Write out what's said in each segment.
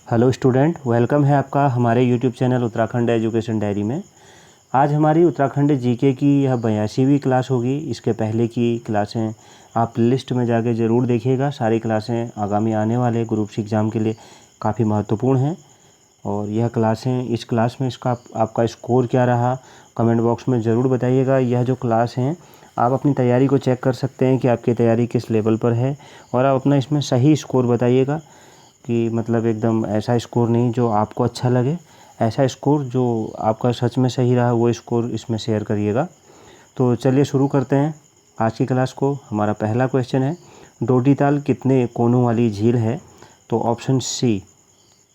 Hello student, welcome है आपका हमारे YouTube channel Uttarakhand education diary में। आज हमारी उत्तराखंड जीके की यह 82वीं क्लास होगी। इसके पहले की क्लासें आप प्लेलिस्ट में जाके ज़रूर देखिएगा। सारी क्लासें आगामी आने वाले ग्रुप सी एग्ज़ाम के लिए काफ़ी महत्वपूर्ण हैं। और यह क्लासें इस क्लास में आपका स्कोर क्या रहा, कमेंट बॉक्स में ज़रूर बताइएगा। यह जो क्लास हैं आप अपनी तैयारी को चेक कर सकते हैं कि आपकी तैयारी किस लेवल पर है, और आप अपना इसमें सही स्कोर बताइएगा कि मतलब एकदम ऐसा स्कोर नहीं जो आपको अच्छा लगे, ऐसा स्कोर जो आपका सच में सही रहा वो स्कोर इसमें शेयर करिएगा। तो चलिए शुरू करते हैं आज की क्लास को। हमारा पहला क्वेश्चन है, डोडीताल कितने कोनों वाली झील है? तो ऑप्शन सी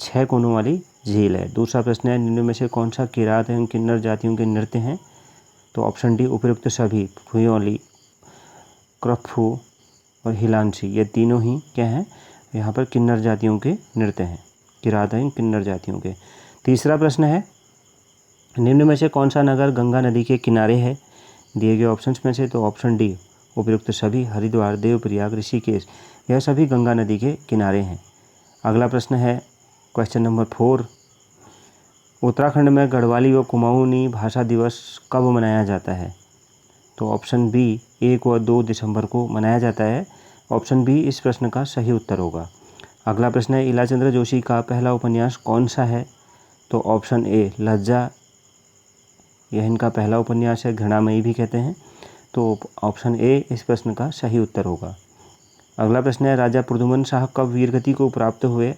6 कोनों वाली झील है। दूसरा प्रश्न है, निम्न में से कौन सा किरात एवं किन्नर जातियों के नृत्य हैं? तो ऑप्शन डी उपयुक्त सभी, भुयोली, क्रफू और हिलांसी, ये तीनों ही क्या हैं? यहाँ पर किन्नर जातियों के नृत्य हैं, किरात एवं किन्नर जातियों के। तीसरा प्रश्न है, निम्न में से कौन सा नगर गंगा नदी के किनारे है? दिए गए ऑप्शंस में से तो ऑप्शन डी उपयुक्त सभी, हरिद्वार, देवप्रयाग, ऋषिकेश, यह सभी गंगा नदी के किनारे हैं। अगला प्रश्न है क्वेश्चन नंबर 4, उत्तराखंड में गढ़वाली व कुमाऊनी भाषा दिवस कब मनाया जाता है? तो ऑप्शन बी 1 व 2 दिसंबर को मनाया जाता है। ऑप्शन बी इस प्रश्न का सही उत्तर होगा। अगला प्रश्न है, इलाचंद्र जोशी का पहला उपन्यास कौन सा है? तो ऑप्शन ए लज्जा, यह इनका पहला उपन्यास है, घृणामयी भी कहते हैं। तो ऑप्शन ए इस प्रश्न का सही उत्तर होगा। अगला प्रश्न है, राजा प्रद्युम्न शाह कब वीरगति को प्राप्त हुए?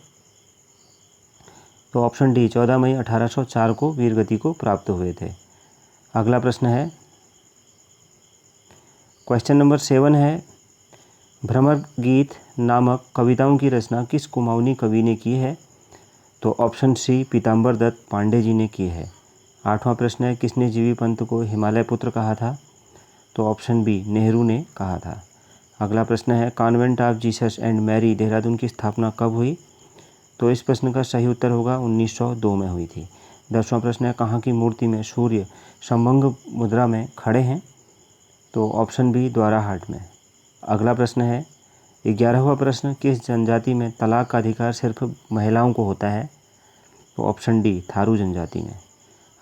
तो ऑप्शन डी 14 मई 1804 को वीरगति को प्राप्त हुए थे। अगला प्रश्न है क्वेश्चन नंबर 7 है, भ्रमर गीत नामक कविताओं की रचना किस कुमाऊनी कवि ने की है? तो ऑप्शन सी पीताम्बर दत्त पांडे जी ने की है। 8वां प्रश्न है, किसने जीवी पंत को हिमालय पुत्र कहा था? तो ऑप्शन बी नेहरू ने कहा था। अगला प्रश्न है, convent of Jesus and Mary Dehradun की स्थापना कब हुई? तो इस प्रश्न का सही उत्तर होगा 1902 में हुई थी। 10वां प्रश्न है, कहाँ की मूर्ति में सूर्य समभंग मुद्रा में खड़े हैं? तो ऑप्शन बी द्वाराहाट में। अगला प्रश्न है 11वां प्रश्न, किस जनजाति में तलाक का अधिकार सिर्फ महिलाओं को होता है? तो ऑप्शन डी थारू जनजाति में।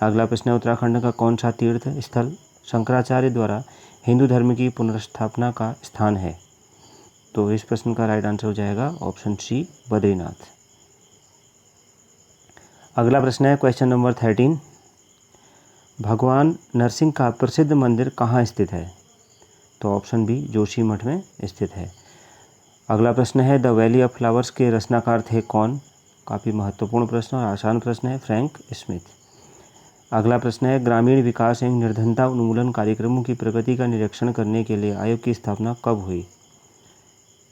अगला प्रश्न है, उत्तराखंड का कौन सा तीर्थ स्थल शंकराचार्य द्वारा हिंदू धर्म की पुनर्स्थापना का स्थान है? तो इस प्रश्न का राइट आंसर हो जाएगा ऑप्शन सी बद्रीनाथ। अगला प्रश्न है क्वेश्चन नंबर 13, भगवान नरसिंह का प्रसिद्ध मंदिर कहाँ स्थित है? तो ऑप्शन बी जोशीमठ में स्थित है। अगला प्रश्न है, द वैली ऑफ फ्लावर्स के रचनाकार थे कौन? काफ़ी महत्वपूर्ण प्रश्न और आसान प्रश्न है, फ्रैंक स्मिथ। अगला प्रश्न है, ग्रामीण विकास एवं निर्धनता उन्मूलन कार्यक्रमों की प्रगति का निरीक्षण करने के लिए आयोग की स्थापना कब हुई?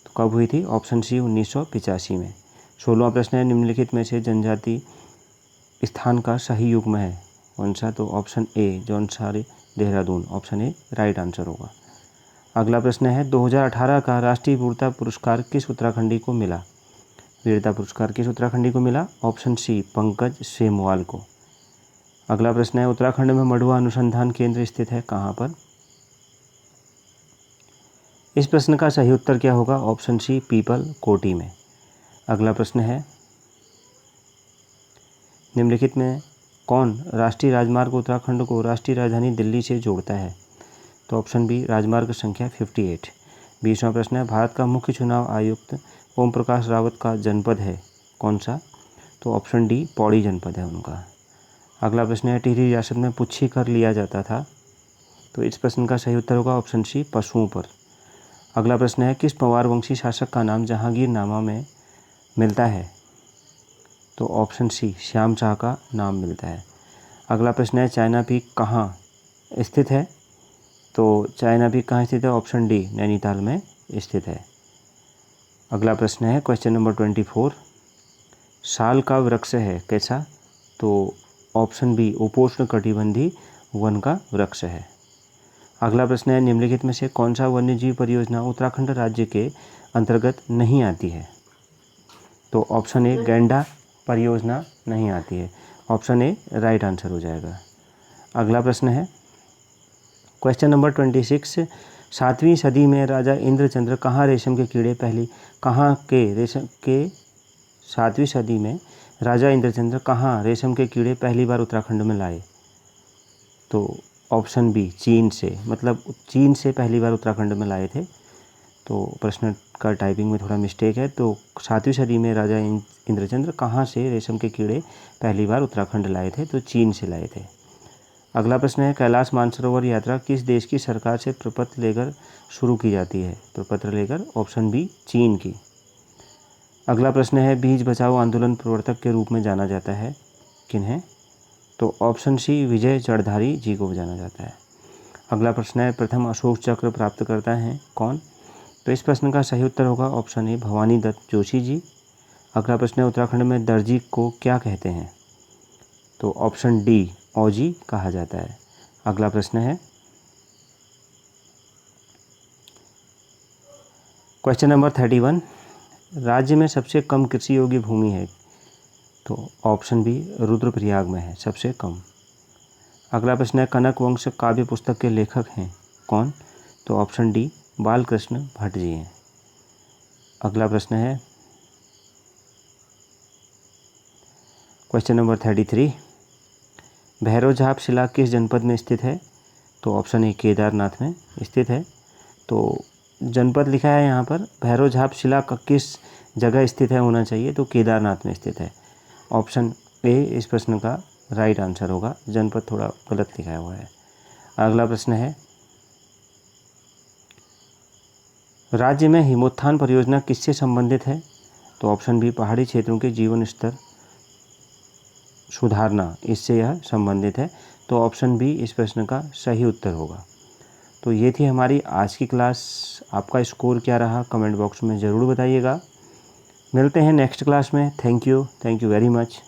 तो कब हुई थी? ऑप्शन सी 1985 में। 16वां प्रश्न है, निम्नलिखित में से जनजाति स्थान का सही युग्म है कौन सा? तो option A Jaunsari Dehradun, option A right answer होगा। अगला प्रश्न है, 2018 का राष्ट्रीय वीरता पुरस्कार किस उत्तराखंडी को मिला? वीरता पुरस्कार किस उत्तराखंडी को मिला? ऑप्शन सी पंकज सेमवाल को। अगला प्रश्न है, उत्तराखंड में मडुआ अनुसंधान केंद्र स्थित है कहाँ पर? इस प्रश्न का सही उत्तर क्या होगा? ऑप्शन सी पीपल कोटी में। अगला प्रश्न है, निम्नलिखित में कौन राष्ट्रीय राजमार्ग उत्तराखंड को राष्ट्रीय राजधानी दिल्ली से जोड़ता है? तो ऑप्शन बी राजमार्ग संख्या 58। 20वां प्रश्न है, भारत का मुख्य चुनाव आयुक्त ओम प्रकाश रावत का जनपद है कौन सा? तो ऑप्शन डी पौड़ी जनपद है उनका। अगला प्रश्न है, टिहरी रियासत में पुच्छी कर लिया जाता था? तो इस प्रश्न का सही उत्तर होगा ऑप्शन सी पशुओं पर। अगला प्रश्न है, किस पंवार वंशी शासक का नाम जहांगीरनामा में मिलता है? तो ऑप्शन सी श्याम शाह का नाम मिलता है। अगला प्रश्न है, चाइना पीक कहाँ स्थित है? तो चाइना पीक कहाँ स्थित है? ऑप्शन डी नैनीताल में स्थित है। अगला प्रश्न है क्वेश्चन नंबर 24, साल का वृक्ष है कैसा? तो ऑप्शन बी उपोष्ण कटिबंधी वन का वृक्ष है। अगला प्रश्न है, निम्नलिखित में से कौन सा वन्यजीव परियोजना उत्तराखंड राज्य के अंतर्गत नहीं आती है? तो ऑप्शन ए गैंडा परियोजना नहीं आती है, ऑप्शन ए राइट आंसर हो जाएगा। अगला प्रश्न है क्वेश्चन नंबर 26, 7वीं सदी में राजा इंद्रचंद्र कहाँ रेशम के कीड़े पहली कहाँ के रेशम के 7वीं सदी में राजा इंद्रचंद्र कहाँ रेशम के कीड़े पहली बार उत्तराखंड में लाए? तो ऑप्शन बी चीन से, मतलब चीन से पहली बार उत्तराखंड में लाए थे। तो प्रश्न का टाइपिंग में थोड़ा मिस्टेक है। तो 7वीं सदी में राजा इंद्रचंद्र कहाँ से रेशम के कीड़े पहली बार उत्तराखंड लाए थे? तो चीन से लाए थे। अगला प्रश्न है कैलाश मानसरोवर यात्रा किस देश की सरकार से प्रपत्र लेकर शुरू की जाती है? प्रपत्र लेकर, ऑप्शन बी चीन की। अगला प्रश्न है बीज बचाओ आंदोलन प्रवर्तक के रूप में जाना जाता है किन्हें? तो ऑप्शन सी विजय जड़धारी जी को जाना जाता है। अगला प्रश्न है प्रथम अशोक चक्र प्राप्त करता है कौन? तो इस प्रश्न का सही उत्तर होगा ऑप्शन ए भवानी दत्त जोशी जी। अगला प्रश्न है उत्तराखंड में दर्जी को क्या कहते हैं? तो ऑप्शन डी औजी कहा जाता है। अगला प्रश्न है क्वेश्चन नंबर 31, राज्य में सबसे कम कृषि योग्य भूमि है? तो ऑप्शन बी रुद्रप्रयाग में है सबसे कम। अगला प्रश्न है कनक वंश काव्य पुस्तक के लेखक हैं कौन? तो ऑप्शन डी बालकृष्ण भट्ट जी हैं। अगला प्रश्न है क्वेश्चन नंबर 33, भैरवझाप शिला किस जनपद में स्थित है? तो ऑप्शन ए केदारनाथ में स्थित है। तो जनपद लिखा है यहाँ पर, भैरवझाप शिला का किस जगह स्थित है होना चाहिए, तो केदारनाथ में स्थित है। ऑप्शन ए इस प्रश्न का राइट आंसर होगा, जनपद थोड़ा गलत लिखा हुआ है। अगला प्रश्न है राज्य में हिमोत्थान परियोजना किससे संबंधित है? तो ऑप्शन बी पहाड़ी क्षेत्रों के जीवन स्तर सुधारना, इससे यह संबंधित है। तो ऑप्शन बी इस प्रश्न का सही उत्तर होगा। तो ये थी हमारी आज की क्लास। आपका स्कोर क्या रहा कमेंट बॉक्स में ज़रूर बताइएगा। मिलते हैं नेक्स्ट क्लास में। Thank you very much.